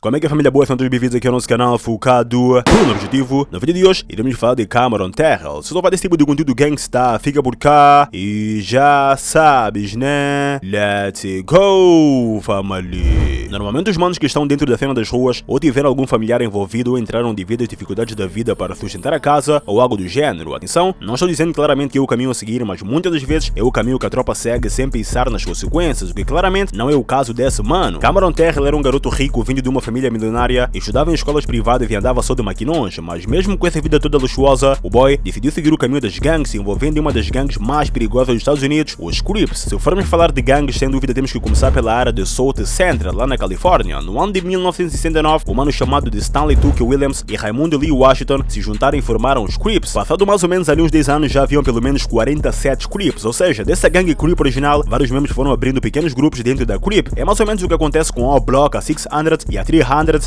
Como é que a família boa? São todos bem-vindos aqui ao nosso canal focado no objetivo. No vídeo de hoje, iremos falar de Cameron Terrell. Se não vai desse tipo de conteúdo gangsta, fica por cá e já sabes, né? Let's go, family! Normalmente os manos que estão dentro da cena das ruas ou tiveram algum familiar envolvido ou entraram devido às dificuldades da vida para sustentar a casa ou algo do gênero. Atenção, não estou dizendo claramente que é o caminho a seguir, mas muitas das vezes é o caminho que a tropa segue sem pensar nas consequências, o que claramente não é o caso desse mano. Cameron Terrell era um garoto rico vindo de uma família milionária, estudava em escolas privadas e andava só de maquinões, mas mesmo com essa vida toda luxuosa, o boy decidiu seguir o caminho das gangues, se envolvendo em uma das gangues mais perigosas dos Estados Unidos, os Crips. Se formos falar de gangues, sem dúvida temos que começar pela área de South Central, lá na Califórnia. No ano de 1969, um mano chamado de Stanley Tuck Williams e Raymond Lee Washington se juntaram e formaram os Crips. Passado mais ou menos ali uns 10 anos, já haviam pelo menos 47 Crips, ou seja, dessa gangue Crip original, vários membros foram abrindo pequenos grupos dentro da Crip. É mais ou menos o que acontece com a Block, a 600 e a 300,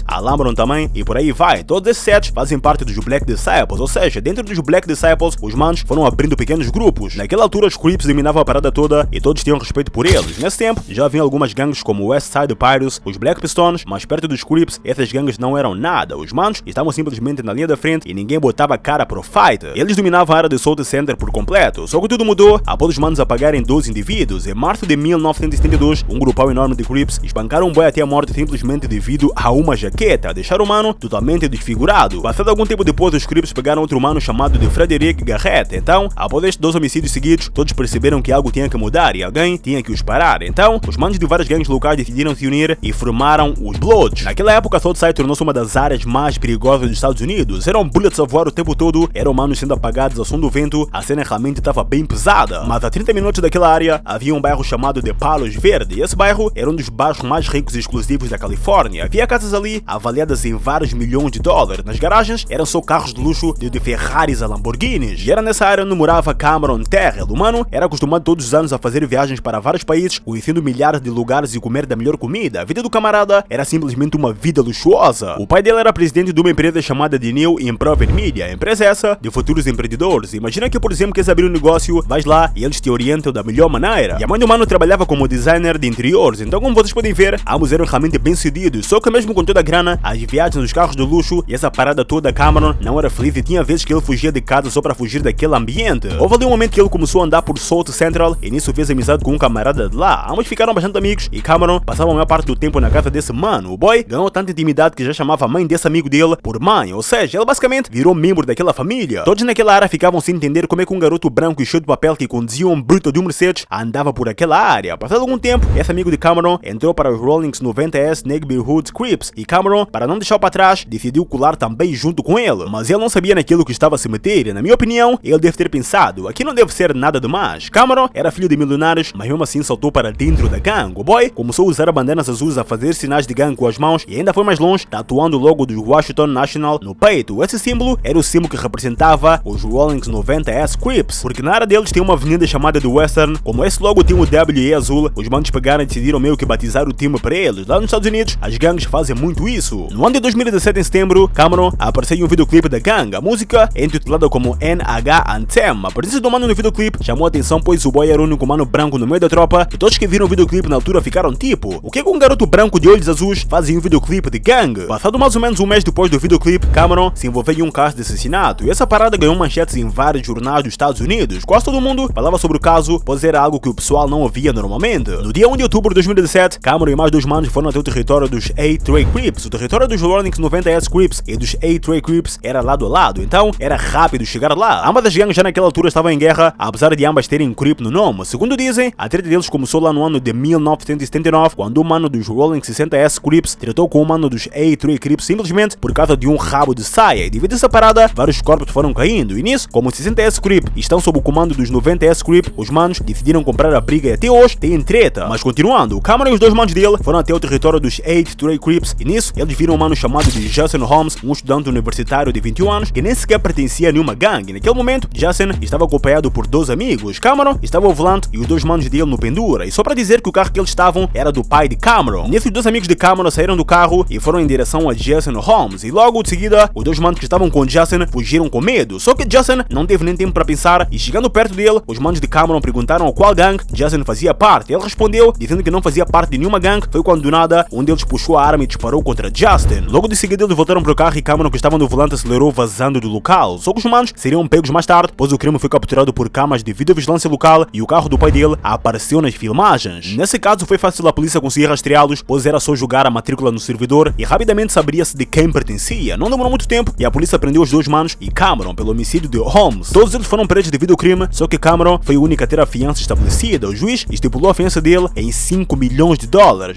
a Lambron também, e por aí vai. Todos esses sets fazem parte dos Black Disciples, ou seja, dentro dos Black Disciples, os manos foram abrindo pequenos grupos. Naquela altura, os Crips dominavam a parada toda e todos tinham respeito por eles. Nesse tempo, já haviam algumas gangues como o West Side Pirates, os Black Pistones, mas perto dos Crips, essas gangues não eram nada. Os manos estavam simplesmente na linha da frente e ninguém botava cara pro fight. Eles dominavam a área de South Center por completo. Só que tudo mudou após os manos apagarem 12 indivíduos. Em março de 1972, um grupão enorme de Crips espancaram um boy até a morte simplesmente devido a uma jaqueta, deixaram o mano totalmente desfigurado. Passado algum tempo depois, os Crips pegaram outro mano chamado de Frederick Garrett. Então, após estes 2 homicídios seguidos, todos perceberam que algo tinha que mudar e alguém tinha que os parar. Então, os manos de várias gangues locais decidiram se unir e formaram os Bloods. Naquela época, Southside tornou-se uma das áreas mais perigosas dos Estados Unidos. Eram bullets a voar o tempo todo, eram manos sendo apagados ao som do vento, a cena realmente estava bem pesada. Mas a 30 minutos daquela área, havia um bairro chamado de Palos Verdes. Esse bairro era um dos bairros mais ricos e exclusivos da Califórnia. Havia casas ali avaliadas em vários milhões de dólares. Nas garagens eram só carros de luxo, de Ferraris a Lamborghinis. E era nessa área onde morava Cameron Terrell. O mano era acostumado todos os anos a fazer viagens para vários países, conhecendo milhares de lugares e comer da melhor comida. A vida do camarada era simplesmente uma vida luxuosa. O pai dele era presidente de uma empresa chamada de New Improved Media. A empresa essa de futuros empreendedores. Imagina que, por exemplo, queres abrir um negócio, vais lá e eles te orientam da melhor maneira. E a mãe do mano trabalhava como designer de interiores. Então, como vocês podem ver, ambos eram realmente bem-sucedidos. Só que mesmo com toda a grana, as viagens nos carros de luxo e essa parada toda, Cameron não era feliz e tinha vezes que ele fugia de casa só para fugir daquele ambiente. Houve ali um momento que ele começou a andar por South Central e nisso fez amizade com um camarada de lá. Ambos ficaram bastante amigos e Cameron passava a maior parte do tempo na casa desse mano. O boy ganhou tanta intimidade que já chamava a mãe desse amigo dele por mãe, ou seja, ele basicamente virou membro daquela família. Todos naquela área ficavam sem entender como é que um garoto branco e cheio de papel que conduzia um bruto de um Mercedes andava por aquela área. Passado algum tempo, esse amigo de Cameron entrou para os Rawlings 90S Neighborhood Crips e Cameron, para não deixar para trás, decidiu colar também junto com ele. Mas ele não sabia naquilo que estava a se meter e, na minha opinião, ele deve ter pensado, aqui não deve ser nada demais. Cameron era filho de milionários, mas mesmo assim saltou para dentro da gangue. O boy começou a usar bandanas azuis, a fazer sinais de gangue com as mãos e ainda foi mais longe, tatuando o logo do Washington National no peito. Esse símbolo era o símbolo que representava os Rawlings 90S Crips, porque na área deles tem uma avenida chamada de Western. Como esse logo tem o W e azul, os manos pegaram e decidiram meio que batizar o time para eles. Lá nos Estados Unidos, as gangues fazem muito isso. No ano de 2017, em setembro, Cameron apareceu em um videoclipe da gangue. A música é intitulada como NH Anthem. A presença do mano no videoclipe chamou a atenção, pois o boy era o único mano branco no meio da tropa e todos que viram o videoclipe na altura ficaram tipo, o que é que um garoto branco de olhos azuis faz em um videoclipe de gangue? Passado mais ou menos um mês depois do videoclipe, Cameron se envolveu em um caso de assassinato e essa parada ganhou manchetes em vários jornais dos Estados Unidos. Quase todo mundo falava sobre o caso, pois era algo que o pessoal não ouvia normalmente. No dia 1 de outubro de 2017, Cameron e mais 2 manos foram até o território dos A-Tray Crips. O território dos Rawlings 90S Crips e dos A-Tray Crips era lado a lado, então era rápido chegar lá. Ambas as gangues já naquela altura estavam em guerra, apesar de ambas terem Crip no nome. Segundo dizem, a treta deles começou lá no ano de 1979, quando um mano dos Rawlings 60S Crips tratou com um mano dos A-Tray Crips simplesmente por causa de um rabo de saia. E devido a essa parada, vários corpos foram caindo. E nisso, como os 60S Crip estão sob o comando dos 90S Crip, os manos decidiram comprar a briga e até hoje têm treta. Mas continuando, o Cameron e os 2 manos dele foram até o território dos A-Tray Crips e nisso, eles viram um mano chamado de Jason Holmes, um estudante universitário de 21 anos que nem sequer pertencia a nenhuma gangue. Naquele momento, Jason estava acompanhado por 2 amigos. Cameron estava ao volante e os 2 manos dele no pendura. E só para dizer que o carro que eles estavam era do pai de Cameron. Nesses 2 amigos de Cameron saíram do carro e foram em direção a Jason Holmes. E logo de seguida, os 2 manos que estavam com Jason fugiram com medo. Só que Jason não teve nem tempo para pensar e chegando perto dele, os manos de Cameron perguntaram a qual gangue Jason fazia parte. Ele respondeu dizendo que não fazia parte de nenhuma gangue. Foi quando do nada um deles puxou a arma arma e disparou contra Justin. Logo de seguida eles voltaram pro carro e Cameron, que estava no volante, acelerou vazando do local. Só que os humanos seriam pegos mais tarde, pois o crime foi capturado por câmaras de videovigilância local e o carro do pai dele apareceu nas filmagens. Nesse caso foi fácil a polícia conseguir rastreá-los, pois era só jogar a matrícula no servidor e rapidamente saberia-se de quem pertencia. Não demorou muito tempo e a polícia prendeu os dois manos e Cameron pelo homicídio de Holmes. Todos eles foram presos devido ao crime, só que Cameron foi o único a ter a fiança estabelecida. O juiz estipulou a fiança dele em $5 milhões,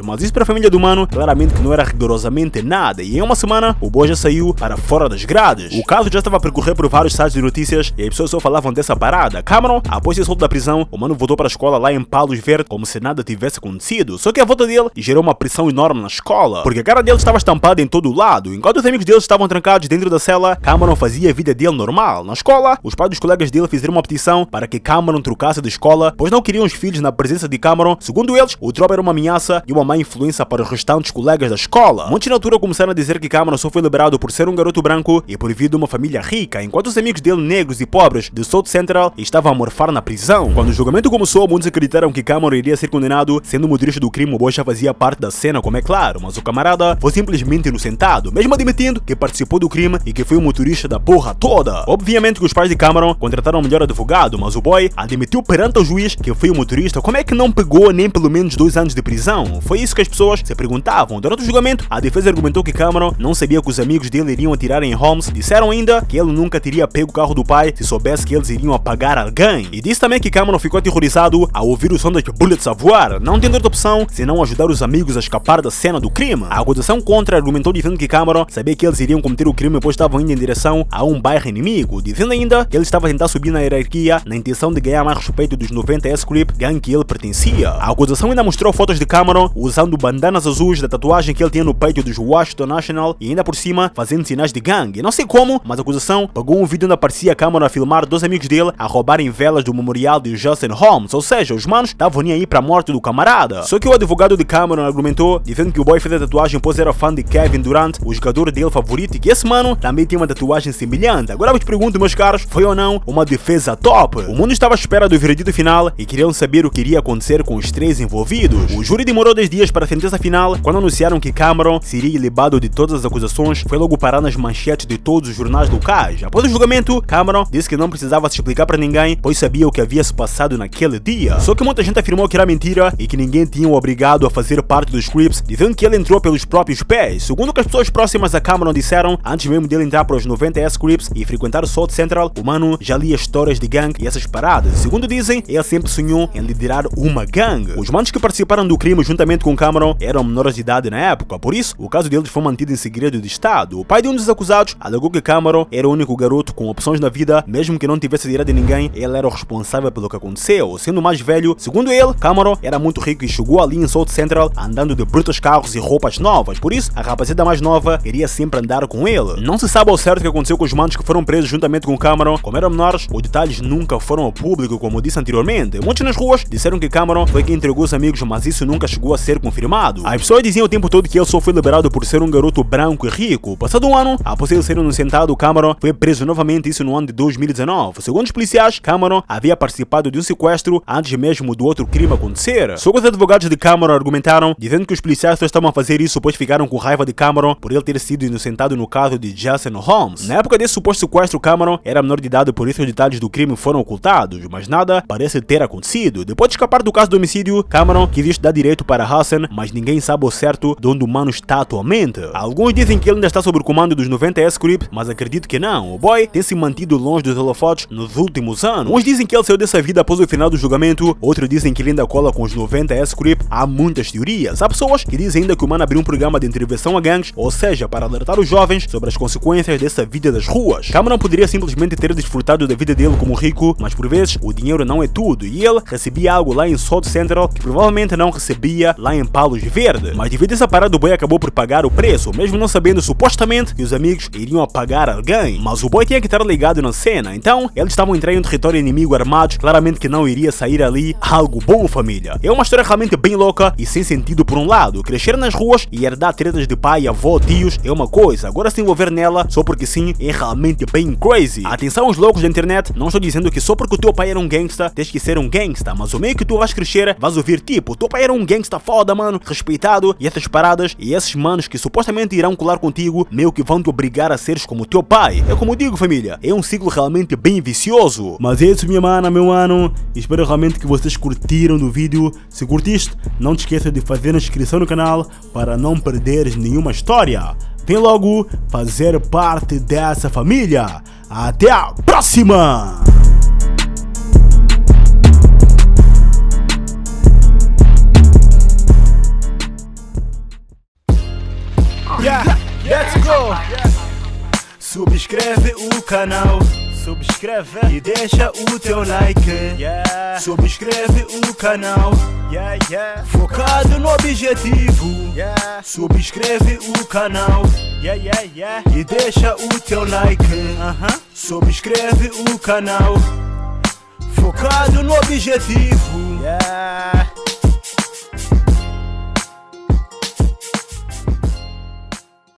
mas isso para a família do mano claramente que não era rigorosamente nada, e em uma semana o boy já saiu para fora das grades. O caso já estava a percorrer por vários sites de notícias e as pessoas só falavam dessa parada. Cameron, após ser solto da prisão, o mano voltou para a escola lá em Palos Verdes como se nada tivesse acontecido, só que a volta dele gerou uma pressão enorme na escola, porque a cara dele estava estampada em todo o lado. Enquanto os amigos dele estavam trancados dentro da cela, Cameron fazia a vida dele normal. Na escola, os pais dos colegas dele fizeram uma petição para que Cameron trocasse de escola, pois não queriam os filhos na presença de Cameron. Segundo eles, o tropa era uma ameaça e uma má influência para os restantes colegas da escola. Muitos na altura começaram a dizer que Cameron só foi liberado por ser um garoto branco e por vir de uma família rica, enquanto os amigos dele, negros e pobres de South Central, estavam a morfar na prisão. Quando o julgamento começou, muitos acreditaram que Cameron iria ser condenado, sendo o motorista do crime. O boy já fazia parte da cena, como é claro, mas o camarada foi simplesmente inocentado, mesmo admitindo que participou do crime e que foi o motorista da porra toda. Obviamente que os pais de Cameron contrataram o melhor advogado, mas o boy admitiu perante o juiz que foi o motorista. Como é que não pegou nem pelo menos 2 anos de prisão? Foi isso que as pessoas se perguntavam. Durante o julgamento, a defesa argumentou que Cameron não sabia que os amigos dele iriam atirar em Holmes. Disseram ainda que ele nunca teria pego o carro do pai se soubesse que eles iriam apagar alguém. E disse também que Cameron ficou aterrorizado ao ouvir o som das bullets a voar, não tendo outra opção senão ajudar os amigos a escapar da cena do crime. A acusação contra argumentou dizendo que Cameron sabia que eles iriam cometer o crime, pois estavam indo em direção a um bairro inimigo, dizendo ainda que ele estava a tentar subir na hierarquia na intenção de ganhar mais respeito dos 90S Crip, gangue que ele pertencia. A acusação ainda mostrou fotos de Cameron usando bandanas azuis da tatuagem que ele tinha no peito dos Washington National e ainda por cima fazendo sinais de gangue. Não sei como, mas a acusação pegou um vídeo onde aparecia Cameron a filmar 2 amigos dele a roubarem velas do memorial de Justin Holmes, ou seja, os manos estavam nem aí para a morte do camarada. Só que o advogado de Cameron argumentou, dizendo que o boy fez a tatuagem pois era fã de Kevin Durant, o jogador dele favorito, e que esse mano também tinha uma tatuagem semelhante. Agora eu te pergunto, meus caros, foi ou não uma defesa top? O mundo estava à espera do veredito final e queriam saber o que iria acontecer com os 3 envolvidos. O júri demorou 10 dias para a sentença final. Quando anunciaram que Cameron seria ilibado de todas as acusações, foi logo parar nas manchetes de todos os jornais locais. Após o julgamento, Cameron disse que não precisava se explicar para ninguém, pois sabia o que havia se passado naquele dia. Só que muita gente afirmou que era mentira e que ninguém tinha o obrigado a fazer parte dos Crips, dizendo que ele entrou pelos próprios pés. Segundo o que as pessoas próximas a Cameron disseram, antes mesmo dele entrar para os 90S Crips e frequentar o South Central, o mano já lia histórias de gangue e essas paradas. Segundo dizem, ele sempre sonhou em liderar uma gangue. Os manos que participaram do crime juntamente com Cameron eram menores de idade na época, por isso o caso deles foi mantido em segredo de estado. O pai de um dos acusados alegou que Cameron era o único garoto com opções na vida, mesmo que não tivesse dinheiro de ninguém, ele era o responsável pelo que aconteceu. Sendo mais velho, segundo ele, Cameron era muito rico e chegou ali em South Central andando de brutos carros e roupas novas, por isso a rapaziada mais nova queria sempre andar com ele. Não se sabe ao certo o que aconteceu com os manos que foram presos juntamente com Cameron. Como eram menores, os detalhes nunca foram ao público, como disse anteriormente. Muitos nas ruas disseram que Cameron foi quem entregou os amigos, mas isso nunca chegou a ser confirmado. As pessoas diziam o tempo todo que ele só foi liberado por ser um garoto branco e rico. Passado um ano, após ele ser inocentado, Cameron foi preso novamente, isso no ano de 2019. Segundo os policiais, Cameron havia participado de um sequestro antes mesmo do outro crime acontecer. Só que os advogados de Cameron argumentaram, dizendo que os policiais só estavam a fazer isso pois ficaram com raiva de Cameron por ele ter sido inocentado no caso de Justin Holmes. Na época desse suposto sequestro, Cameron era menor de idade, por isso os detalhes do crime foram ocultados, mas nada parece ter acontecido. Depois de escapar do caso do homicídio, Cameron quis estudar direito para Hassan, mas ninguém sabe ao certo de onde o mano está atualmente. Alguns dizem que ele ainda está sob o comando dos 90S Crip, mas acredito que não. O boy tem se mantido longe dos holofotes nos últimos anos. Uns dizem que ele saiu dessa vida após o final do julgamento, outros dizem que ele ainda cola com os 90S Crip. Há muitas teorias. Há pessoas que dizem ainda que o mano abriu um programa de intervenção a gangues, ou seja, para alertar os jovens sobre as consequências dessa vida das ruas. Cameron poderia simplesmente ter desfrutado da vida dele como rico, mas por vezes o dinheiro não é tudo, e ele recebia algo lá em South Central que provavelmente não recebia lá em Palos Verdes. Mas devido a essa parada, o boy acabou por pagar o preço, mesmo não sabendo supostamente que os amigos iriam apagar alguém. Mas o boy tinha que estar ligado na cena, então eles estavam entrando em um território inimigo armados, claramente que não iria sair ali algo bom, família. É uma história realmente bem louca e sem sentido. Por um lado, crescer nas ruas e herdar tretas de pai, avó, tios é uma coisa, agora se envolver nela só porque sim é realmente bem crazy. Atenção aos loucos da internet, não estou dizendo que só porque o teu pai era um gangsta tens que ser um gangsta, mas o meio que tu vais crescer vais ouvir tipo, teu pai era um gangsta foda, mano, respeitado, e essas paradas pesadas e esses manos que supostamente irão colar contigo meio que vão te obrigar a seres como teu pai. É como digo, família, é um ciclo realmente bem vicioso. Mas é isso, minha mana, meu mano. Espero realmente que vocês curtiram do vídeo. Se curtiste, não te esqueça de fazer a inscrição no canal para não perderes nenhuma história. Vem logo fazer parte dessa família. Até a próxima! Yeah, let's go! Subscreve o canal, subscreve e deixa o teu like. Yeah. Subscreve o canal, yeah, yeah. Focado no objetivo. Yeah. Subscreve o canal, yeah, yeah, yeah. E deixa o teu like. Subscreve o canal, focado no objetivo. Yeah.